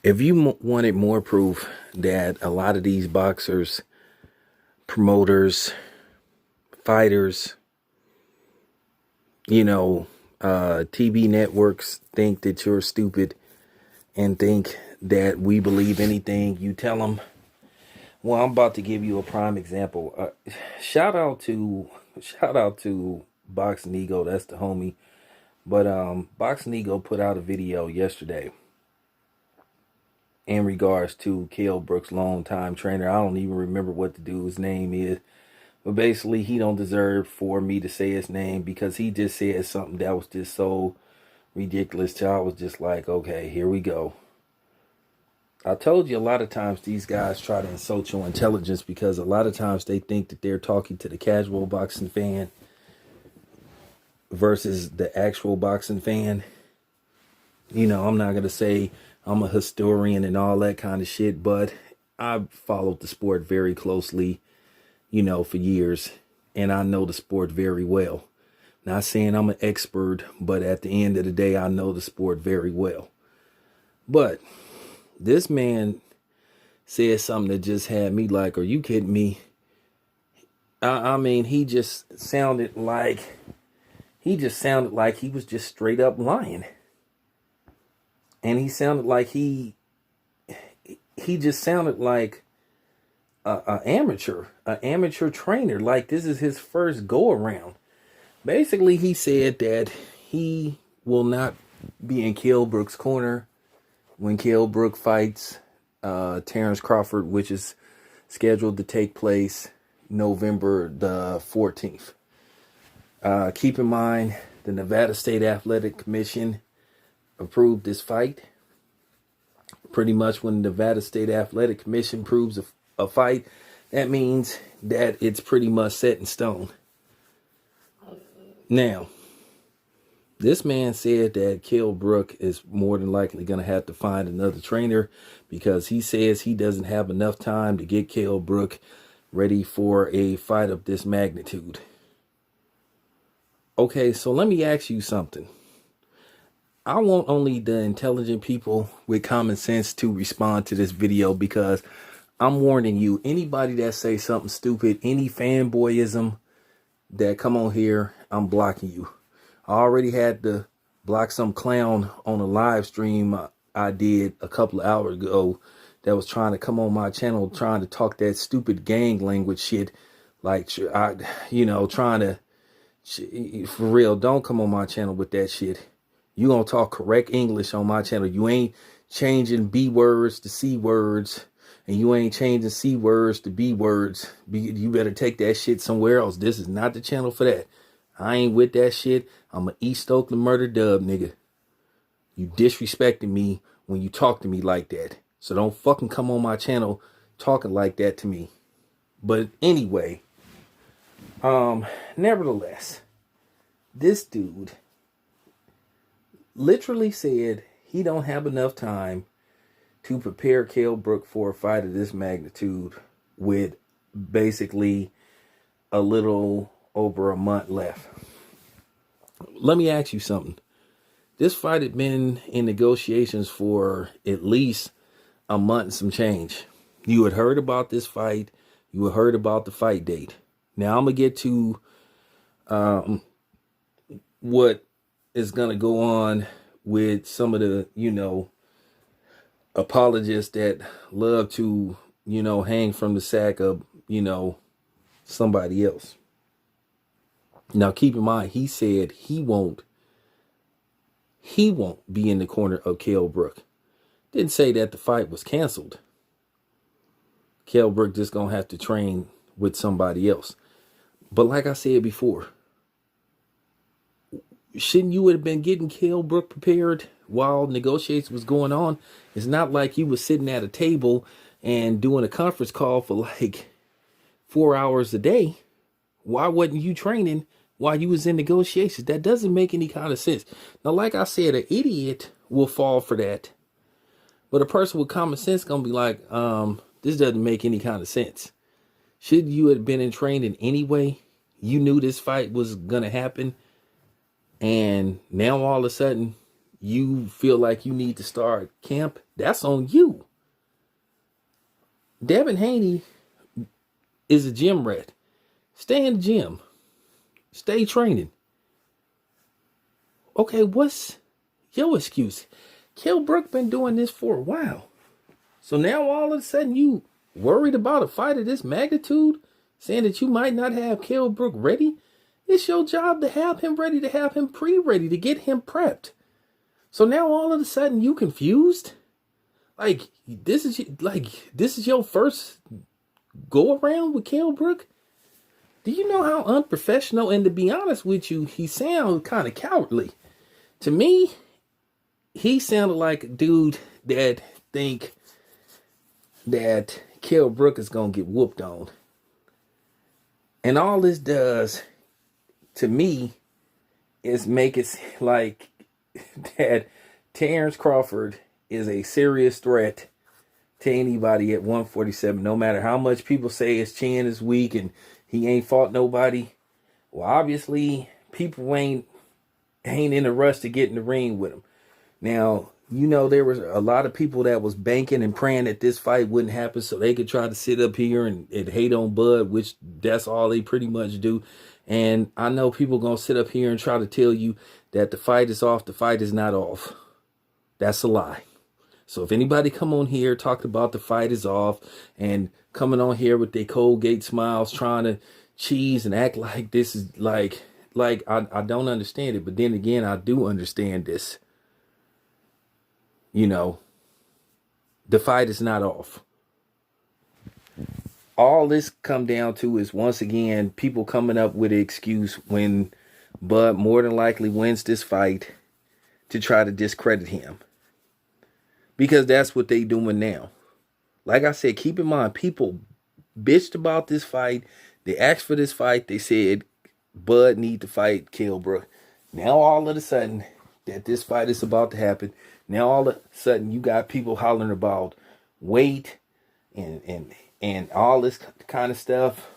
If you wanted more proof that a lot of these boxers, promoters, fighters, TV networks think that you're stupid and think that we believe anything you tell them, well, I'm about to give you a prime example. Shout out to Boxing Ego, that's the homie. But Boxing Ego put out a video yesterday in regards to Kell Brook's longtime trainer. I don't even remember what the dude's name is. But basically, he don't deserve for me to say his name because he just said something that was just so ridiculous. I was just like, okay, here we go. I told you a lot of times these guys try to insult your intelligence because a lot of times they think that they're talking to the casual boxing fan versus the actual boxing fan. I'm not going to say I'm a historian and all that kind of shit, but I've followed the sport very closely, for years, and I know the sport very well. Not saying I'm an expert, but at the end of the day, I know the sport very well. But this man said something that just had me like, are you kidding me? I mean, he just sounded like he was just straight up lying. And he sounded like he just sounded like an amateur trainer. Like this is his first go around. Basically, he said that he will not be in Kell Brook's corner when Kell Brook fights Terrence Crawford, which is scheduled to take place November the 14th. Keep in mind, the Nevada State Athletic Commission approved this fight. Pretty much when the Nevada State Athletic Commission approves a fight, that means that it's pretty much set in stone. Now, this man said that Kell Brook is more than likely going to have to find another trainer because he says he doesn't have enough time to get Kell Brook ready for a fight of this magnitude. Okay, so let me ask you something. I want only the intelligent people with common sense to respond to this video because I'm warning you, anybody that say something stupid, any fanboyism that come on here, I'm blocking you. I already had to block some clown on a live stream I did a couple of hours ago that was trying to come on my channel, trying to talk that stupid gang language shit. Like, trying to, for real, don't come on my channel with that shit. You gonna talk correct English on my channel. You ain't changing B words to C words. And you ain't changing C words to B words. You better take that shit somewhere else. This is not the channel for that. I ain't with that shit. I'm a East Oakland murder dub, nigga. You disrespecting me when you talk to me like that. So don't fucking come on my channel talking like that to me. But anyway, nevertheless, this dude literally said he don't have enough time to prepare Kell Brook for a fight of this magnitude with basically a little over a month left. Let me ask you something. This fight had been in negotiations for at least a month and some change. You had heard about this fight. You had heard about the fight date. Now I'm going to get to what is going to go on with some of the, apologists that love to, hang from the sack of, somebody else. Now, keep in mind, he said he won't be in the corner of Kell Brook. Didn't say that the fight was canceled. Kell Brook just going to have to train with somebody else. But like I said before, shouldn't you have been getting Kell Brook prepared while negotiations was going on? It's not like you was sitting at a table and doing a conference call for like 4 hours a day. Why wasn't you training while you was in negotiations? That doesn't make any kind of sense. Now, like I said, an idiot will fall for that. But a person with common sense gonna be like, this doesn't make any kind of sense. Should you have been in training anyway? You knew this fight was gonna happen. And now all of a sudden, you feel like you need to start camp, that's on you. Devin Haney is a gym rat. Stay in the gym. Stay training. Okay, what's your excuse? Kell Brook been doing this for a while. So now all of a sudden you worried about a fight of this magnitude, saying that you might not have Kell Brook ready? It's your job to have him ready, to have him pre-ready, to get him prepped. So now all of a sudden you confused? Like this is your first go around with Kell Brook? Do you know how unprofessional? And to be honest with you, he sounds kind of cowardly. To me, he sounded like a dude that think that Kell Brook is gonna get whooped on. And all this does to me is make it like that Terrence Crawford is a serious threat to anybody at 147, no matter how much people say his chin is weak and he ain't fought nobody. Well, obviously, people ain't in a rush to get in the ring with him. Now, you know, there was a lot of people that was banking and praying that this fight wouldn't happen so they could try to sit up here and hate on Bud, which that's all they pretty much do. And I know people going to sit up here and try to tell you that the fight is off. The fight is not off. That's a lie. So if anybody come on here talking about the fight is off and coming on here with their Colgate smiles trying to cheese and act like this is like I don't understand it. But then again, I do understand this. You know, the fight is not off. All this come down to is, once again, people coming up with an excuse when Bud more than likely wins this fight to try to discredit him. Because that's what they doing now. Like I said, keep in mind, people bitched about this fight. They asked for this fight. They said Bud need to fight Kell Brook. Now all of a sudden that this fight is about to happen, now all of a sudden you got people hollering about weight and all this kind of stuff.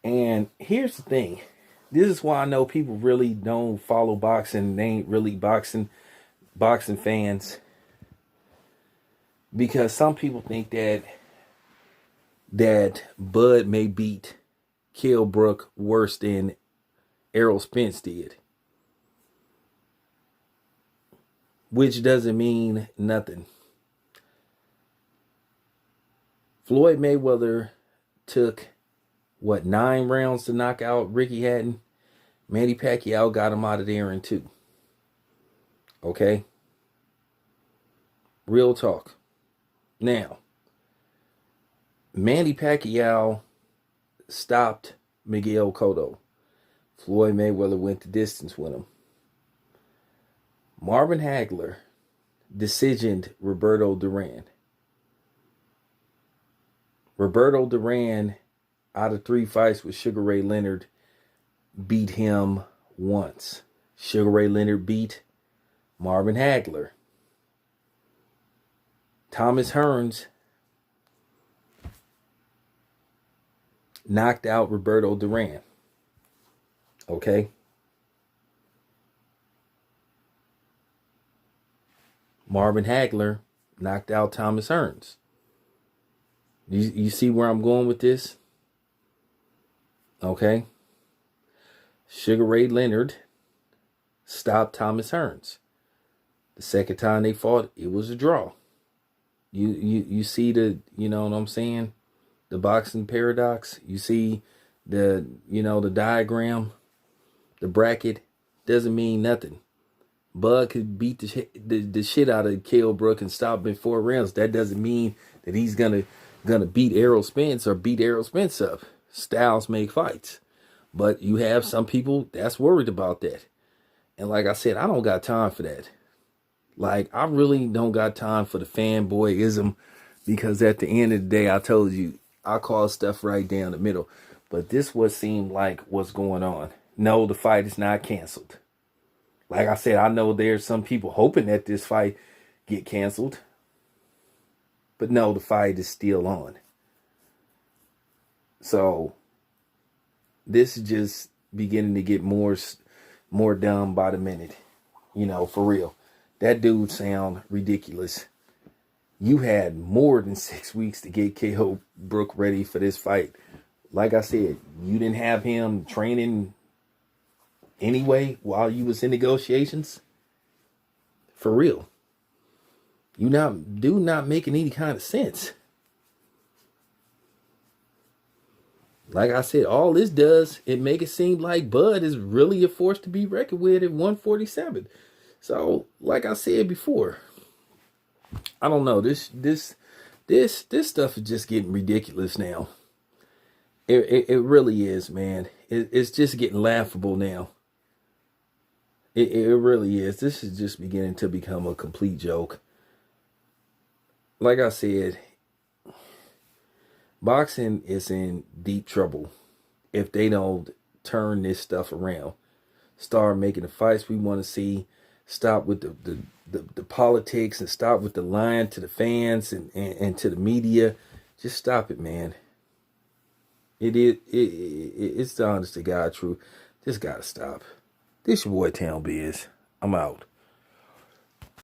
And here's the thing. This is why I know people really don't follow boxing. They ain't really boxing fans. Because some people think that Bud may beat Kell Brook worse than Errol Spence did. Which doesn't mean nothing. Floyd Mayweather took, 9 rounds to knock out Ricky Hatton? Manny Pacquiao got him out of there in 2. Okay? Real talk. Now, Manny Pacquiao stopped Miguel Cotto. Floyd Mayweather went the distance with him. Marvin Hagler decisioned Roberto Duran. Roberto Duran, out of 3 fights with Sugar Ray Leonard, beat him once. Sugar Ray Leonard beat Marvin Hagler. Thomas Hearns knocked out Roberto Duran. Okay? Marvin Hagler knocked out Thomas Hearns. You see where I'm going with this? Okay? Sugar Ray Leonard stopped Thomas Hearns. The second time they fought, it was a draw. You see the, you know what I'm saying? The boxing paradox. You see the diagram, the bracket doesn't mean nothing. Bud could beat the shit out of Kell Brook and stop him in 4 rounds. That doesn't mean that he's gonna beat Errol Spence or beat Errol Spence up. Styles make fights. But you have some people that's worried about that. And like I said, I don't got time for that. Like, I really don't got time for the fanboyism, because at the end of the day, I told you, I call stuff right down the middle. But this what seemed like what's going on. No, the fight is not canceled. Like I said, I know there's some people hoping that this fight get canceled. But no, the fight is still on. So, this is just beginning to get more dumb by the minute. For real. That dude sound ridiculous. You had more than 6 weeks to get Kell Brook ready for this fight. Like I said, you didn't have him training anyway while you was in negotiations. For real. Not making any kind of sense. Like I said, all this does, it make it seem like Bud is really a force to be reckoned with at 147. So, like I said before, I don't know. This stuff is just getting ridiculous now. It really is, man. It's just getting laughable now. It really is. This is just beginning to become a complete joke. Like I said, boxing is in deep trouble if they don't turn this stuff around. Start making the fights we want to see. Stop with the politics and stop with the lying to the fans and to the media. Just stop it, man. It's the honest to God truth. Just gotta stop. This your boy Town Biz. I'm out.